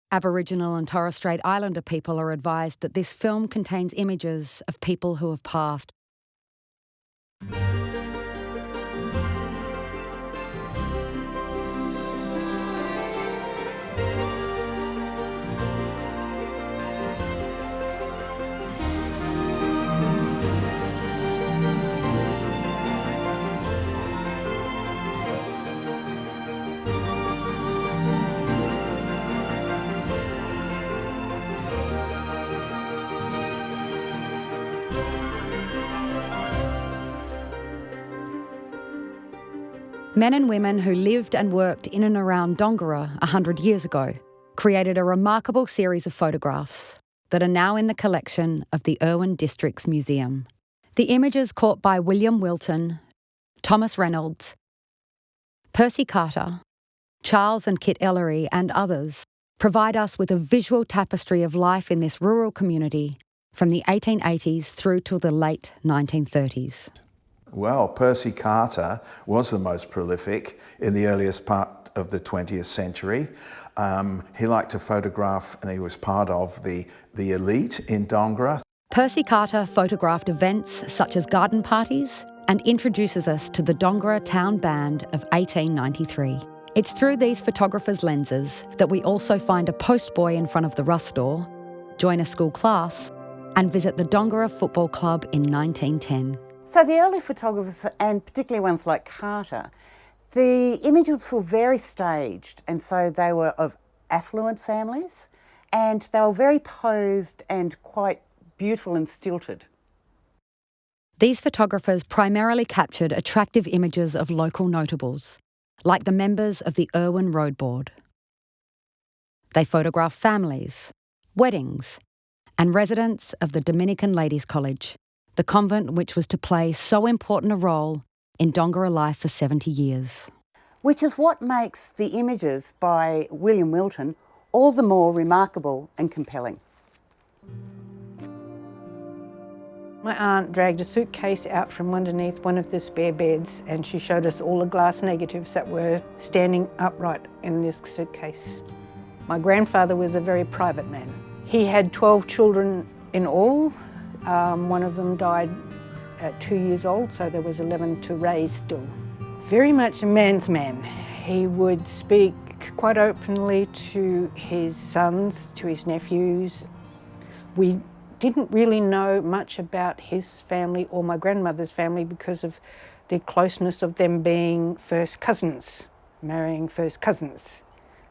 Aboriginal and Torres Strait Islander people are advised that this film contains images of people who have passed. Men and women who lived and worked in and around Dongara 100 years ago created a remarkable series of photographs that are now in the collection of the Irwin Districts Museum. The images caught by William Wilton, Thomas Reynolds, Percy Carter, Charles and Kit Ellery and others provide us with a visual tapestry of life in this rural community from the 1880s through to the late 1930s. Well, Percy Carter was the most prolific in the earliest part of the 20th century. He liked to photograph, and he was part of the elite in Dongara. Percy Carter photographed events such as garden parties and introduces us to the Dongara Town Band of 1893. It's through these photographers' lenses that we also find a postboy in front of the Russ store, join a school class, and visit the Dongara Football Club in 1910. So the early photographers, and particularly ones like Carter, the images were very staged, and so they were of affluent families, and they were very posed and quite beautiful and stilted. These photographers primarily captured attractive images of local notables, like the members of the Irwin Road Board. They photographed families, weddings, and residents of the Dominican Ladies' College, the convent which was to play so important a role in Dongara life for 70 years. Which is what makes the images by William Wilton all the more remarkable and compelling. My aunt dragged a suitcase out from underneath one of the spare beds, and she showed us all the glass negatives that were standing upright in this suitcase. My grandfather was a very private man. He had 12 children in all. One of them died at 2 years old, so there was 11 to raise still. Very much a man's man. He would speak quite openly to his sons, to his nephews. We didn't really know much about his family or my grandmother's family because of the closeness of them being first cousins, marrying first cousins,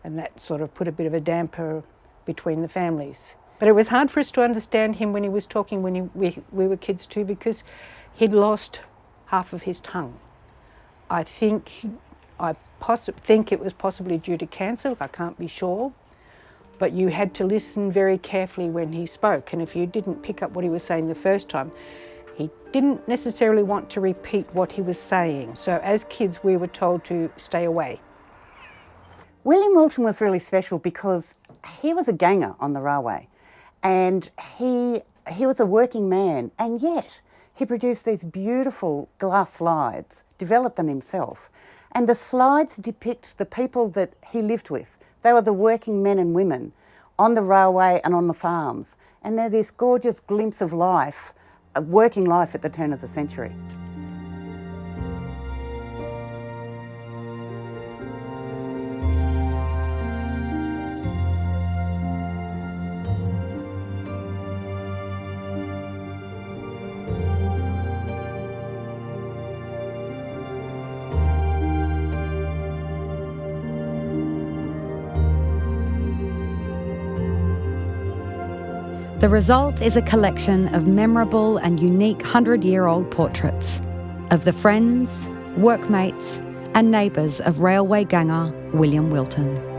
and that sort of put a bit of a damper between the families. But it was hard for us to understand him when he was talking when we were kids too, because he'd lost half of his tongue. I think it was possibly due to cancer, I can't be sure, but you had to listen very carefully when he spoke, and if you didn't pick up what he was saying the first time, he didn't necessarily want to repeat what he was saying. So as kids we were told to stay away. William Wilton was really special because he was a ganger on the railway. And he was a working man, and yet he produced these beautiful glass slides, developed them himself. And the slides depict the people that he lived with. They were the working men and women on the railway and on the farms. And they're this gorgeous glimpse of life, a working life at the turn of the century. The result is a collection of memorable and unique 100-year-old portraits of the friends, workmates, and neighbours of railway ganger William Wilton.